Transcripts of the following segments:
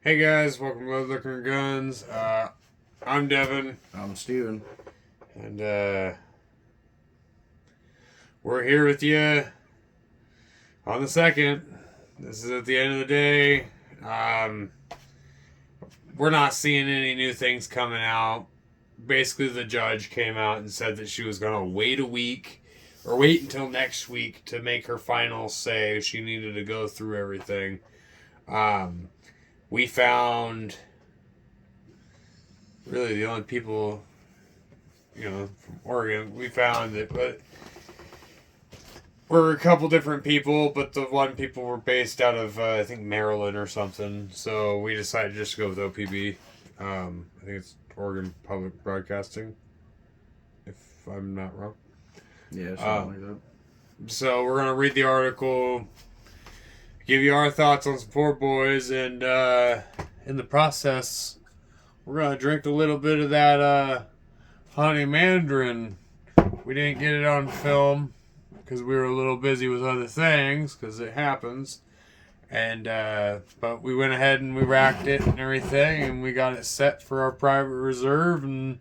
Hey guys, welcome to Leather&Liquor&Guns. I'm Devin. I'm Steven. And we're here with you on the 2nd. This is at the end of the day. We're not seeing any new things coming out. Basically, the judge came out and said that she was going to wait a week or wait until next week to make her final say. She needed to go through everything. We found really the only people, from Oregon. We found that, but we're a couple different people, but the one people were based out of, I think, Maryland or something. So we decided just to go with OPB. I think it's Oregon Public Broadcasting, if I'm not wrong. Yeah, something like that. So we're going to read the article, give you our thoughts on some Poor Boys, and in the process, we're going to drink a little bit of that honey mandarin. We didn't get it on film because we were a little busy with other things, because it happens. And but we went ahead and we racked it and everything, and we got it set for our private reserve, and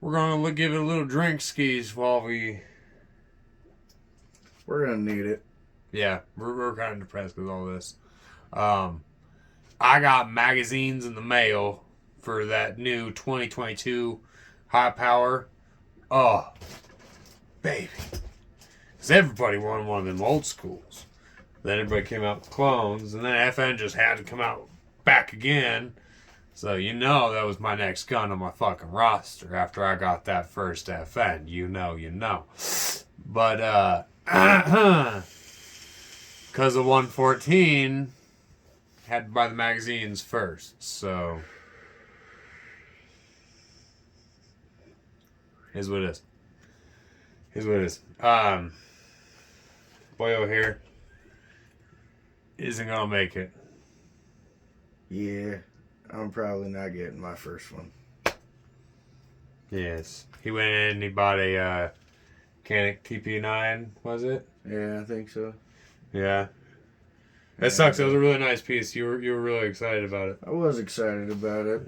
we're going to give it a little drink skis while we're going to need it. Yeah, we're kind of depressed with all this. I got magazines in the mail for that new 2022 High Power. Oh, baby. Because everybody wanted one of them old schools. Then everybody came out with clones, and then FN just had to come out back again. So that was my next gun on my fucking roster after I got that first FN. You know. But, because of 114, had to buy the magazines first, so here's what it is. Boyo here isn't gonna make it. Yeah, I'm probably not getting my first one. Yes, he went in and he bought a Canic TP9, was it? Yeah, I think so. Yeah. That sucks. It was a really nice piece. You were really excited about it. I was excited about it.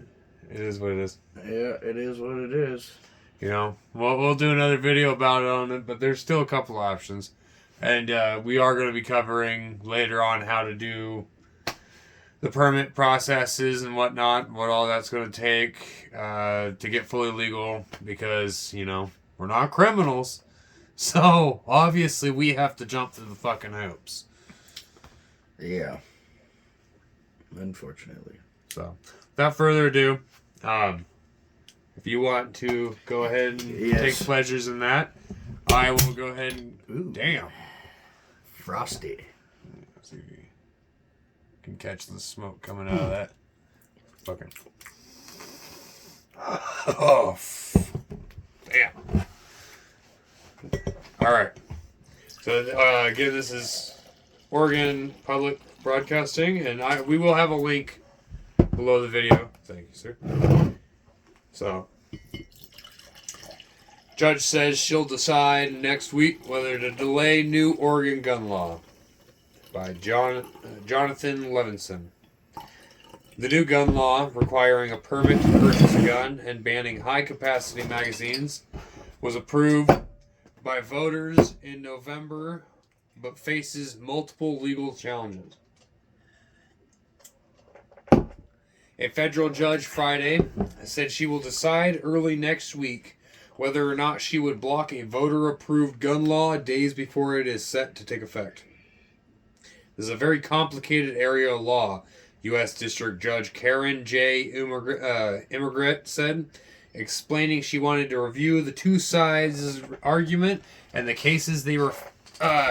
It is what it is. Yeah, it is what it is. We'll do another video about it on it, but there's still a couple options. And we are going to be covering later on how to do the permit processes and whatnot, what all that's going to take to get fully legal, because, we're not criminals. So, obviously, we have to jump through the fucking hoops. Yeah. Unfortunately. So, without further ado, if you want to go ahead and take pleasures in that, I will go ahead and... Ooh. Damn. Frosty. Let's see if you can catch the smoke coming out of that. Fucking... Oh, damn. Alright. So, again, this is Oregon Public Broadcasting, and we will have a link below the video. Thank you, sir. So, judge says she'll decide next week whether to delay new Oregon gun law by Jonathan Levinson. The new gun law, requiring a permit to purchase a gun and banning high-capacity magazines, was approved by voters in November, but faces multiple legal challenges. A federal judge Friday said she will decide early next week whether or not she would block a voter-approved gun law days before it is set to take effect. This is a very complicated area of law, U.S. District Judge Karen J. Immigrant said, explaining she wanted to review the two sides' argument and the cases they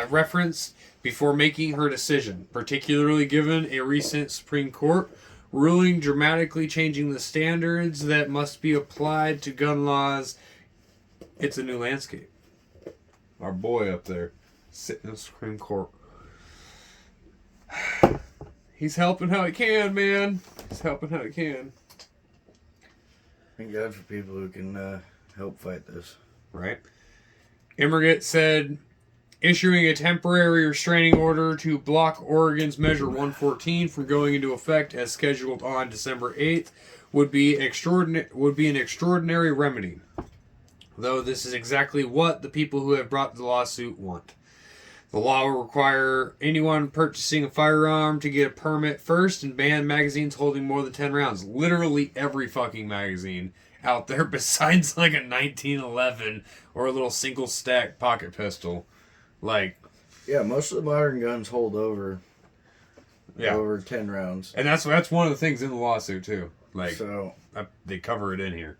referenced before making her decision, particularly given a recent Supreme Court ruling dramatically changing the standards that must be applied to gun laws. It's a new landscape. Our boy up there, sitting in the Supreme Court. He's helping how he can, man. He's helping how he can. Thank God for people who can help fight this. Right. Immigrant said Issuing a temporary restraining order to block Oregon's Measure 114 from going into effect as scheduled on December 8th would be an extraordinary remedy. Though this is exactly what the people who have brought the lawsuit want. The law will require anyone purchasing a firearm to get a permit first and ban magazines holding more than 10 rounds. Literally every fucking magazine out there besides like a 1911 or a little single stack pocket pistol. Like, yeah, most of the modern guns hold over 10 rounds. And that's one of the things in the lawsuit too. Like, so they cover it in here.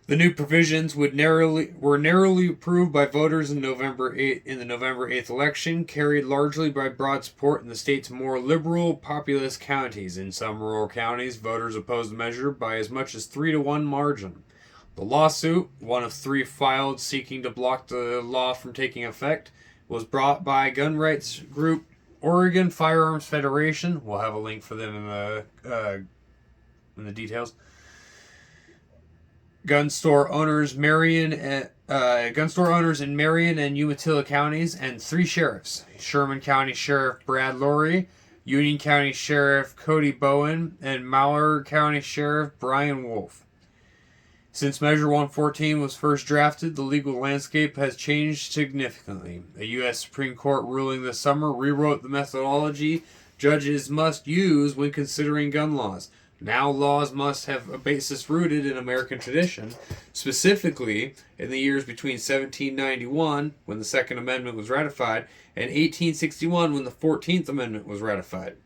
The new provisions were narrowly approved by voters in the November 8th election, carried largely by broad support in the state's more liberal, populous counties. In some rural counties, voters opposed the measure by as much as 3-1 margin. The lawsuit, one of 3 filed seeking to block the law from taking effect, was brought by gun rights group Oregon Firearms Federation. We'll have a link for them in the details. Gun store owners in Marion and Umatilla counties, and 3 sheriffs: Sherman County Sheriff Brad Laurie, Union County Sheriff Cody Bowen, and Malheur County Sheriff Brian Wolf. Since Measure 114 was first drafted, the legal landscape has changed significantly. A U.S. Supreme Court ruling this summer rewrote the methodology judges must use when considering gun laws. Now laws must have a basis rooted in American tradition, specifically in the years between 1791, when the Second Amendment was ratified, and 1861, when the 14th Amendment was ratified.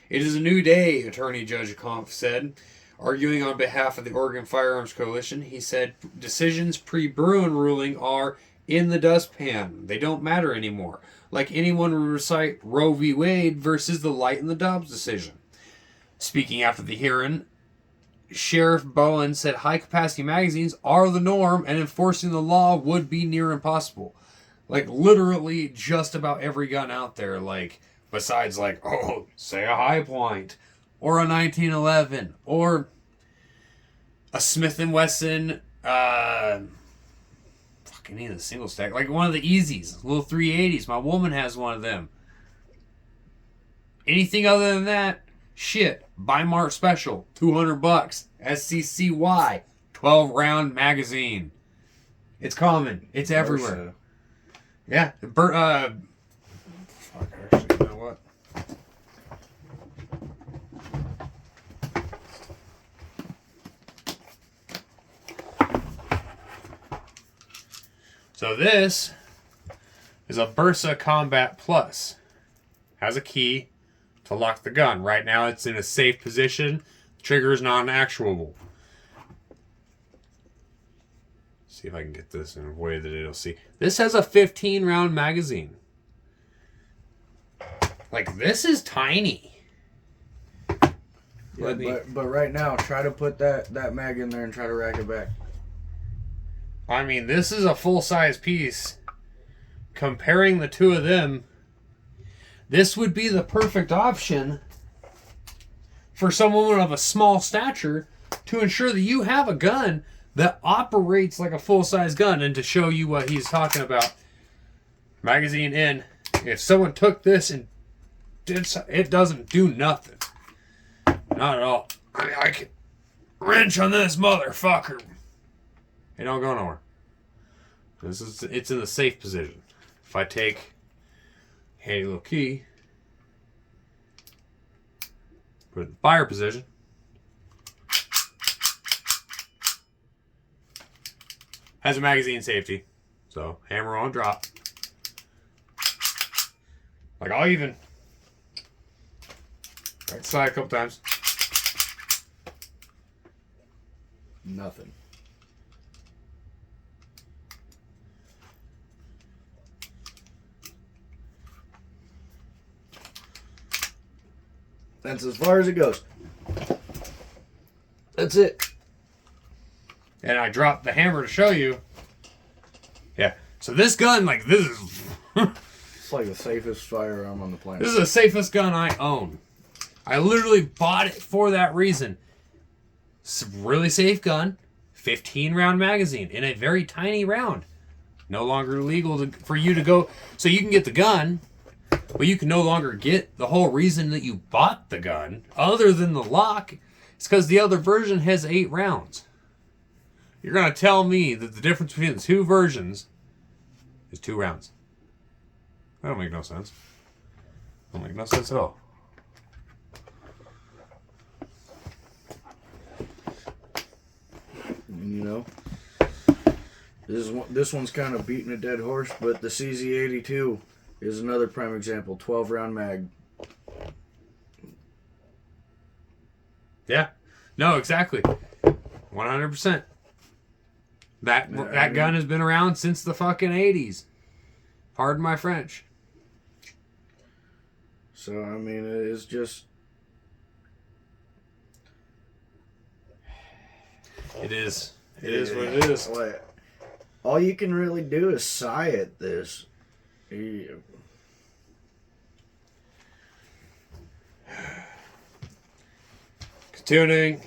It is a new day, Attorney Judge Kampf said. Arguing on behalf of the Oregon Firearms Coalition, he said decisions pre-Bruin ruling are in the dustpan. They don't matter anymore. Like anyone would recite Roe v. Wade versus the Light and the Dobbs decision. Speaking after the hearing, Sheriff Bowen said high-capacity magazines are the norm and enforcing the law would be near impossible. Like, literally just about every gun out there, like, besides, like, say a High Point, or a 1911, or a Smith & Wesson, fucking need a single stack, like one of the Easies, little 380s. My woman has one of them. Anything other than that, shit, buy Mart Special, $200, SCCY, 12-round magazine. It's common. It's everywhere. Yeah. Fuck, actually, you know what? So this is a Bursa Combat Plus. Has a key to lock the gun. Right now it's in a safe position. The trigger is non-actuable. See if I can get this in a way that it'll see. This has a 15-round magazine. Like, this is tiny. Yeah, but right now, try to put that mag in there and try to rack it back. I mean, this is a full-size piece. Comparing the two of them, this would be the perfect option for someone of a small stature to ensure that you have a gun that operates like a full-size gun. And to show you what he's talking about, magazine in, if someone took this and it doesn't do nothing. Not at all. I can wrench on this motherfucker. It don't go nowhere. It's in the safe position. If I take handy little key, put it in the fire position, has a magazine safety. So hammer on drop. Like, I'll even right side a couple times. Nothing. That's as far as it goes. That's it. And I dropped the hammer to show you. Yeah. So this gun, like, this is... It's like the safest firearm on the planet. This is the safest gun I own. I literally bought it for that reason. It's a really safe gun. 15-round magazine in a very tiny round. No longer legal for you to go. So you can get the gun, but you can no longer get the whole reason that you bought the gun, other than the lock. It's because the other version has 8 rounds. You're going to tell me that the difference between the 2 versions is 2 rounds. That don't make no sense. Don't make no sense at all. You know, this one's kind of beating a dead horse, but the CZ82 is another prime example. 12-round mag. Yeah. No, exactly. 100%. That gun has been around since the fucking 80s. Pardon my French. So, I mean, it is just... It is. It is what it is. All you can really do is sigh at this. Continuing.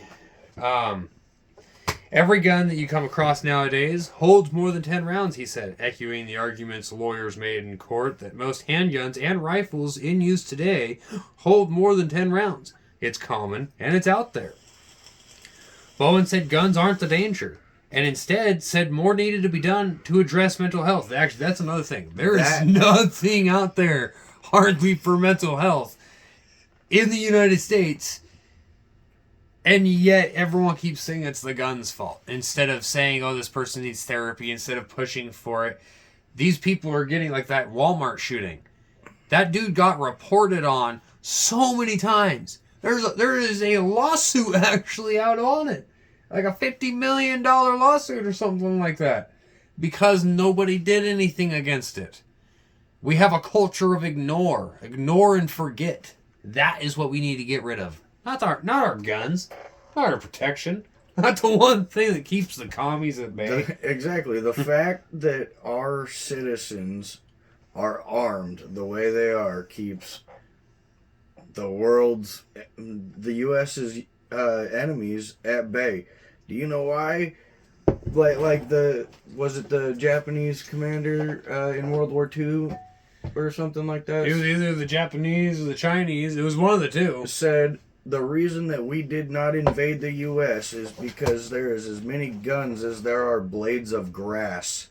Every gun that you come across nowadays holds more than 10 rounds, he said, echoing the arguments lawyers made in court that most handguns and rifles in use today hold more than 10 rounds. It's common, and it's out there. Bowen said guns aren't the danger, and instead said more needed to be done to address mental health. Actually, that's another thing. There is nothing out there hardly for mental health in the United States, and yet everyone keeps saying it's the gun's fault. Instead of saying, oh, this person needs therapy, instead of pushing for it. These people are getting like that Walmart shooting. That dude got reported on so many times. There is a lawsuit actually out on it. Like a $50 million lawsuit or something like that. Because nobody did anything against it. We have a culture of ignore. Ignore and forget. That is what we need to get rid of. Not our guns. Not our protection. Not the one thing that keeps the commies at bay. Exactly. The fact that our citizens are armed the way they are keeps the U.S.'s enemies at bay. Do you know why? Was it the Japanese commander in World War II or something like that? It was either the Japanese or the Chinese. It was one of the two. Said the reason that we did not invade the U.S. is because there is as many guns as there are blades of grass.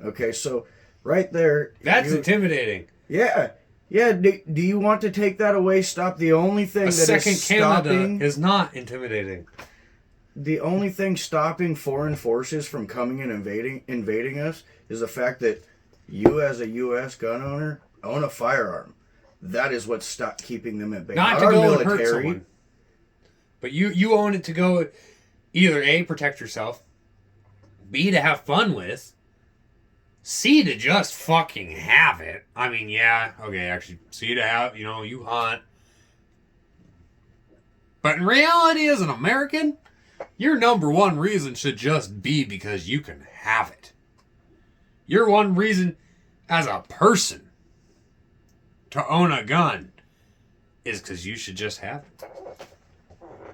Okay, so right there... That's intimidating. Yeah. Yeah, do you want to take that away? Stop the only thing that second is stopping... Canada is not intimidating. The only thing stopping foreign forces from coming and invading us is the fact that you, as a U.S. gun owner, own a firearm. That is what stopped keeping them at bay. Not to go and hurt someone. But you own it to go either A, protect yourself, B, to have fun with, C, to just fucking have it. I mean, yeah, okay, actually, C, to have, you hunt. But in reality, as an American, your number one reason should just be because you can have it. Your one reason as a person to own a gun is because you should just have it.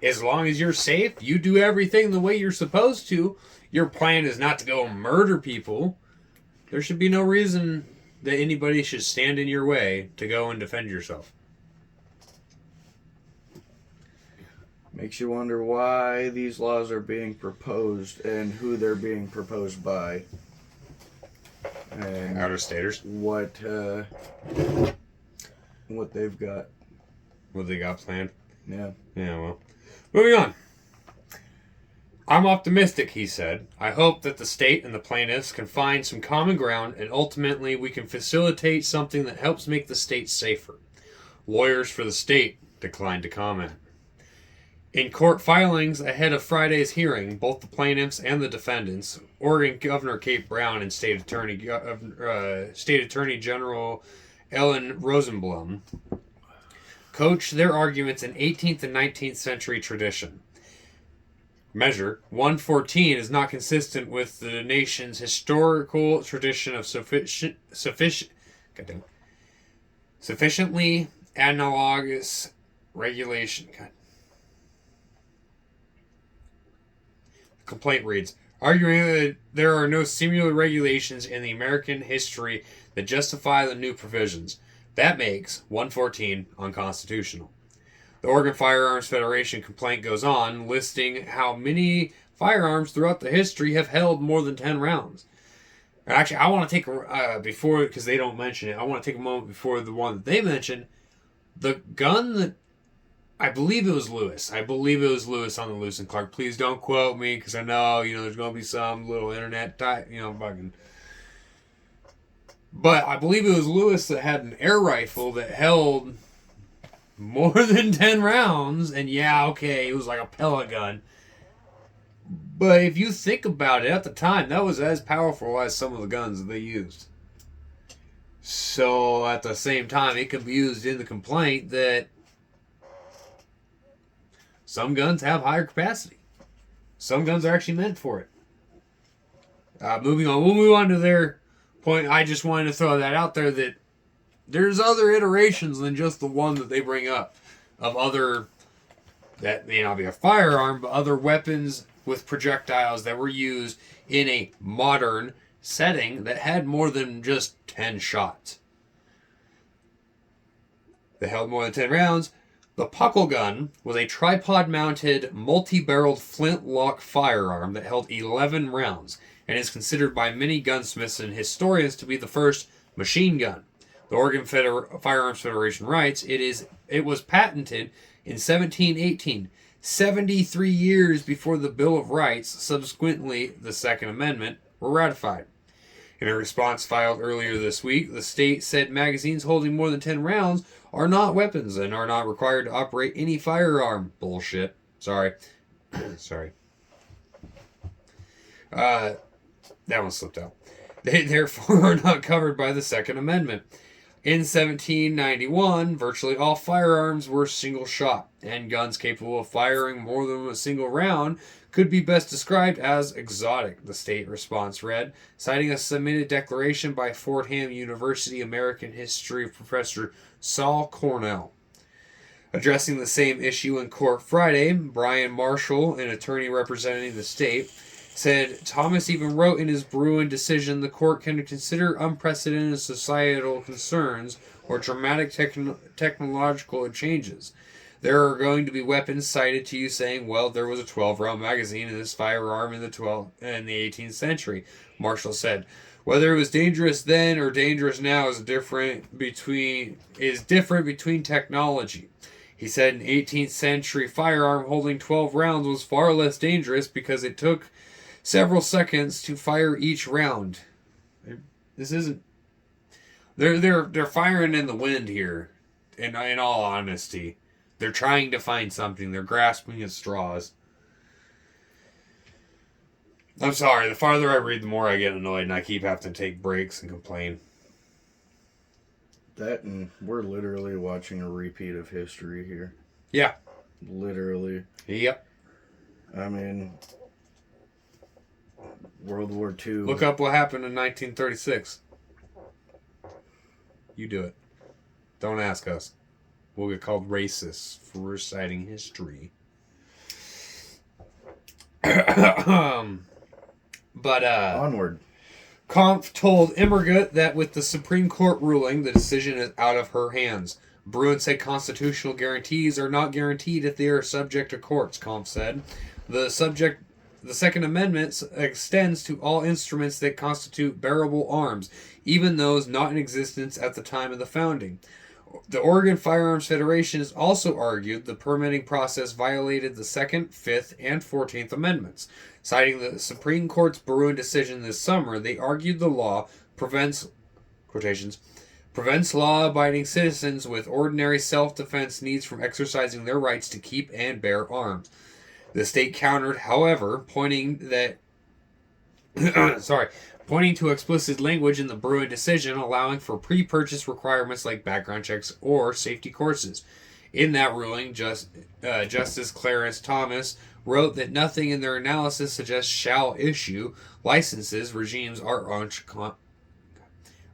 As long as you're safe, you do everything the way you're supposed to. Your plan is not to go murder people. There should be no reason that anybody should stand in your way to go and defend yourself. Makes you wonder why these laws are being proposed and who they're being proposed by. And out-of-staters. What they've got. What they got planned. Yeah. Yeah, well. Moving on. I'm optimistic, he said. I hope that the state and the plaintiffs can find some common ground and ultimately we can facilitate something that helps make the state safer. Lawyers for the state declined to comment. In court filings ahead of Friday's hearing, both the plaintiffs and the defendants, Oregon Governor Kate Brown and State Attorney General Ellen Rosenblum, coached their arguments in 18th and 19th century tradition. Measure 114 is not consistent with the nation's historical tradition of sufficiently analogous regulation. complaint reads, arguing that there are no similar regulations in the American history that justify the new provisions. That makes 114 unconstitutional. The Oregon Firearms Federation complaint goes on, listing how many firearms throughout the history have held more than 10 rounds. Actually, I want to take before, because they don't mention it, I want to take a moment before the one that they mentioned. The gun that, I believe it was Lewis. I believe it was Lewis on the Lewis and Clark. Please don't quote me, because I know, there's going to be some little internet type, bugging. But I believe it was Lewis that had an air rifle that held more than 10 rounds. And yeah, okay, it was like a pellet gun. But if you think about it, at the time, that was as powerful as some of the guns that they used. So, at the same time, it could be used in the complaint that some guns have higher capacity. Some guns are actually meant for it. Moving on. We'll move on to their point. I just wanted to throw that out there that there's other iterations than just the one that they bring up of other, that may not be a firearm, but other weapons with projectiles that were used in a modern setting that had more than just 10 shots. They held more than 10 rounds. The puckle gun was a tripod-mounted, multi-barreled flintlock firearm that held 11 rounds and is considered by many gunsmiths and historians to be the first machine gun. The Oregon Firearms Federation writes, it was patented in 1718, 73 years before the Bill of Rights, subsequently the Second Amendment, were ratified. In a response filed earlier this week, the state said magazines holding more than 10 rounds are not weapons and are not required to operate any firearm. Bullshit. Sorry. Sorry. That one slipped out. They therefore are not covered by the Second Amendment. In 1791, virtually all firearms were single shot, and guns capable of firing more than a single round could be best described as exotic, the state response read, citing a submitted declaration by Fordham University American History professor Saul Cornell. Addressing the same issue in court Friday, Brian Marshall, an attorney representing the state, said Thomas even wrote in his Bruin decision the court can consider unprecedented societal concerns or dramatic technological changes. There are going to be weapons cited to you saying, well, there was a 12-round magazine in this firearm in the 18th century, Marshall said. Whether it was dangerous then or dangerous now is different between technology. He said an 18th century firearm holding 12 rounds was far less dangerous because it took several seconds to fire each round. This isn't. They're firing in the wind here. In all honesty, they're trying to find something. They're grasping at straws. I'm sorry. The farther I read, the more I get annoyed, and I keep having to take breaks and complain. That and we're literally watching a repeat of history here. Yeah. Literally. Yep. I mean, World War II. Look up what happened in 1936. You do it. Don't ask us. We'll get called racist for reciting history. But, onward. Kampf told Immergut that with the Supreme Court ruling, the decision is out of her hands. Bruin said constitutional guarantees are not guaranteed if they are subject to courts, Kampf said. The Second Amendment extends to all instruments that constitute bearable arms, even those not in existence at the time of the founding. The Oregon Firearms Federation has also argued the permitting process violated the 2nd, 5th, and 14th Amendments. Citing the Supreme Court's Bruin decision this summer, they argued the law prevents law-abiding citizens with ordinary self-defense needs from exercising their rights to keep and bear arms. The state countered, however, pointing to explicit language in the Bruin decision allowing for pre-purchase requirements like background checks or safety courses. In that ruling, Justice Clarence Thomas wrote that nothing in their analysis suggests shall issue licenses regimes are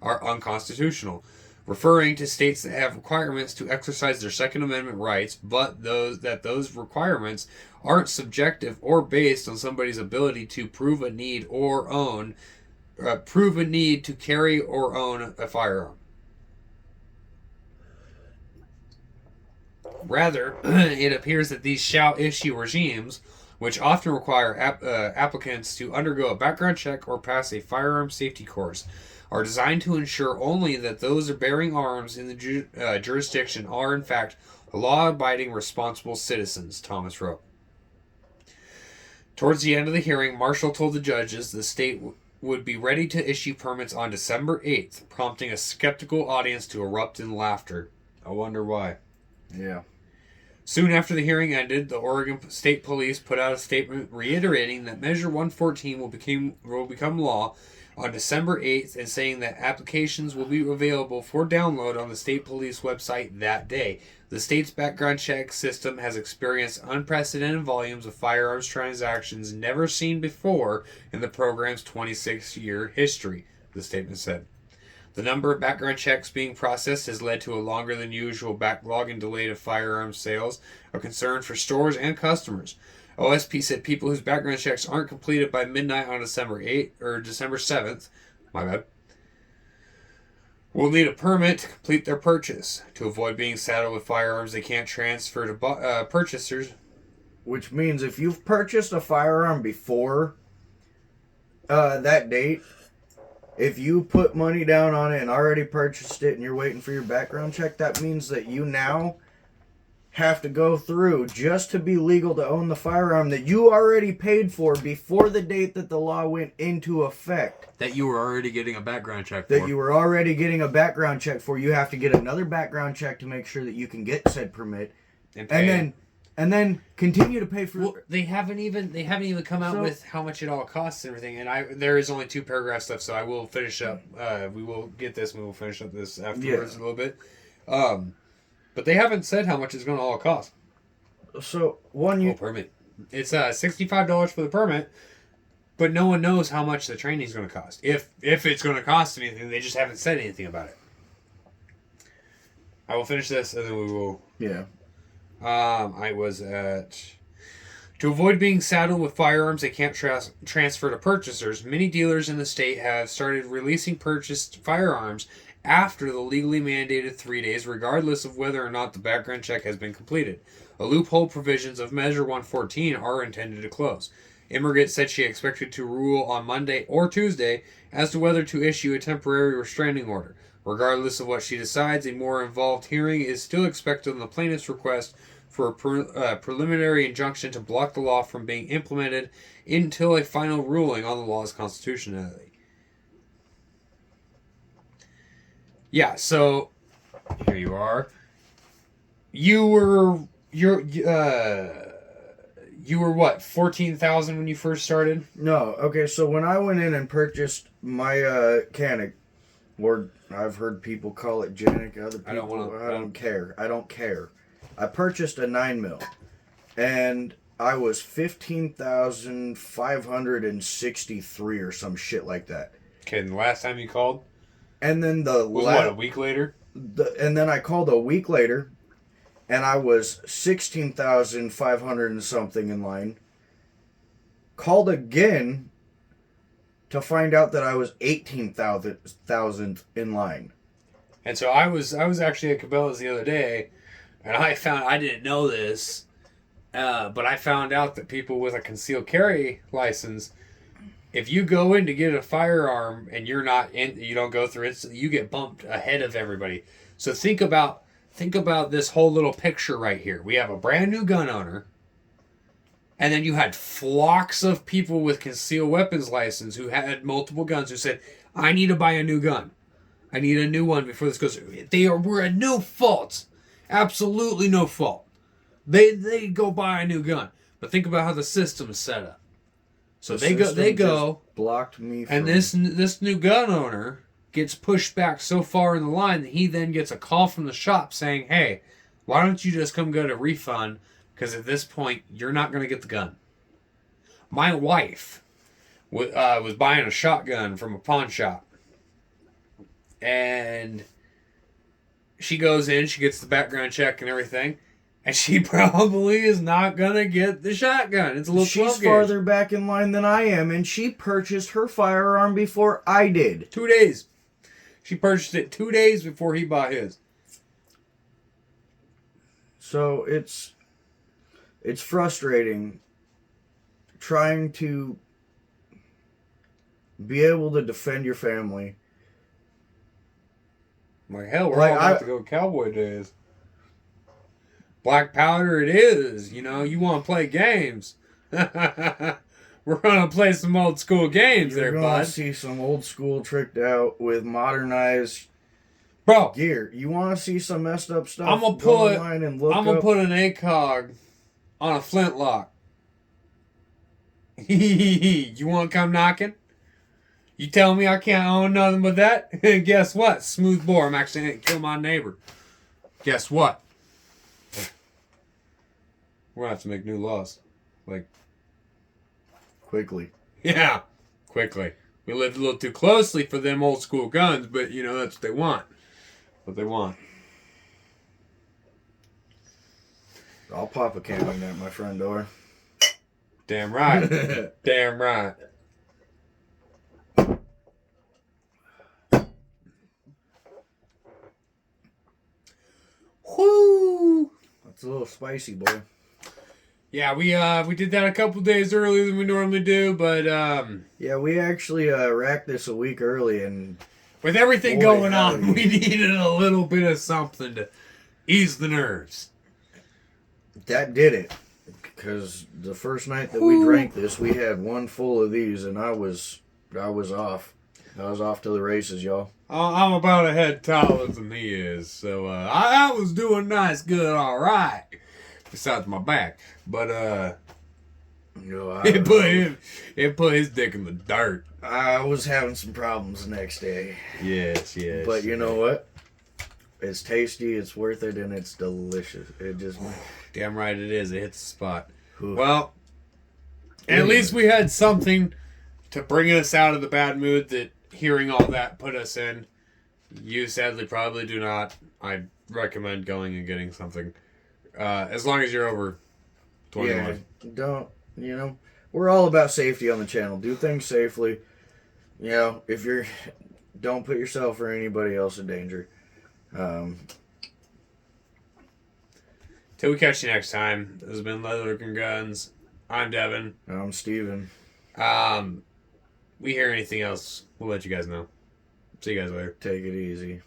unconstitutional. referring to states that have requirements to exercise their Second Amendment rights, but those requirements aren't subjective or based on somebody's ability to prove a need to carry or own a firearm. Rather, it appears that these shall issue regimes, which often require applicants to undergo a background check or pass a firearm safety course, are designed to ensure only that those bearing arms in the jurisdiction are, in fact, law-abiding, responsible citizens, Thomas wrote. Towards the end of the hearing, Marshall told the judges the state would be ready to issue permits on December 8th, prompting a skeptical audience to erupt in laughter. I wonder why. Yeah. Soon after the hearing ended, the Oregon State Police put out a statement reiterating that Measure 114 will become law on December 8th and saying that applications will be available for download on the state police website that day. The state's background check system has experienced unprecedented volumes of firearms transactions never seen before in the program's 26-year history, the statement said. The number of background checks being processed has led to a longer than usual backlog and delay of firearms sales, a concern for stores and customers. OSP said people whose background checks aren't completed by midnight on December 8th or December 7th, will need a permit to complete their purchase. To avoid being saddled with firearms they can't transfer to purchasers. Which means if you've purchased a firearm before that date, if you put money down on it and already purchased it and you're waiting for your background check, that means that you now have to go through just to be legal to own the firearm that you already paid for before the date that the law went into effect. That you were already getting a background check for. That you were already getting a background check for. You have to get another background check to make sure that you can get said permit. And then continue to pay for. Well, they haven't even come out with how much it all costs and everything. And there is only 2 paragraphs left, so I will finish up. We will get this, and we will finish up this afterwards a little bit. But they haven't said how much it's going to all cost. So permit. It's $65 for the permit, but no one knows how much the training is going to cost. If it's going to cost anything, they just haven't said anything about it. I will finish this, and then we will. Yeah. I was at... To avoid being saddled with firearms they can't transfer to purchasers, many dealers in the state have started releasing purchased firearms after the legally mandated 3 days, regardless of whether or not the background check has been completed. A loophole provisions of Measure 114 are intended to close. Immigrant said she expected to rule on Monday or Tuesday as to whether to issue a temporary restraining order. Regardless of what she decides, a more involved hearing is still expected on the plaintiff's request for a preliminary injunction to block the law from being implemented until a final ruling on the law's constitutionality. Yeah, so here you are. You were what, 14,000 when you first started? No, okay. So when I went in and purchased my Canic, or I've heard people call it Janik, other people, I don't care. I purchased a 9mm, and I was 15,563 or some shit like that. Okay, and the last time you called? And then a week later? And then I called a week later, and I was 16,500 and something in line. Called again to find out that I was 18,000 in line. And so I was actually at Cabela's the other day, and I didn't know this, but I found out that people with a concealed carry license, if you go in to get a firearm and you don't go through instantly, you get bumped ahead of everybody. So think about this whole little picture right here. We have a brand new gun owner, and then you had flocks of people with concealed weapons license who had multiple guns who said, I need to buy a new gun. I need a new one before this goes. Were at no fault. Absolutely no fault. They go buy a new gun. But think about how the system is set up. So they go blocked me from... And this new gun owner gets pushed back so far in the line that he then gets a call from the shop saying, hey, why don't you just come get a refund? Because at this point, you're not going to get the gun. My wife was buying a shotgun from a pawn shop. And she goes in, she gets the background check and everything, and she probably is not going to get the shotgun. It's a little 12 She's gauge. farther back in line than I am, and she purchased her firearm before I did. 2 days. She purchased it 2 days before he bought his. So it's frustrating trying to be able to defend your family. Like, hell, we're all about to go cowboy days. Black powder it is. You know, you want to play games. We're going to play some old school games there, bud. You're going to see some old school tricked out with modernized gear. You want to see some messed up stuff? I'm going to put an ACOG on a flintlock. You want to come knocking? You tell me I can't own nothing but that? Guess what? Smooth bore. I'm actually going to kill my neighbor. Guess what? We're going to have to make new laws. Like, quickly. Yeah, quickly. We lived a little too closely for them old school guns, but, you know, that's what they want. What they want. I'll pop a can at my front door. Damn right. Damn right. Whoo! That's a little spicy, boy. Yeah, we did that a couple days earlier than we normally do, but yeah, we actually racked this a week early, and with everything going on, we needed a little bit of something to ease the nerves. That did it, because the first night that we drank this, we had one full of these, and I was off. I was off to the races, y'all. I'm about a head taller than he is, so I was doing nice, good, all right. Besides my back, but it put his dick in the dirt. I was having some problems the next day. Yes. But you know what? It's tasty, it's worth it, and it's delicious. It just damn right it is. It hits the spot. Oof. Well, at least we had something to bring us out of the bad mood that hearing all that put us in. You sadly probably do not. I'd recommend going and getting something. As long as you're over 21. Yeah, we're all about safety on the channel. Do things safely. Don't put yourself or anybody else in danger. Till we catch you next time. This has been Leather&Liquor&Guns. I'm Devin. I'm Steven. We hear anything else, we'll let you guys know. See you guys later. Take it easy.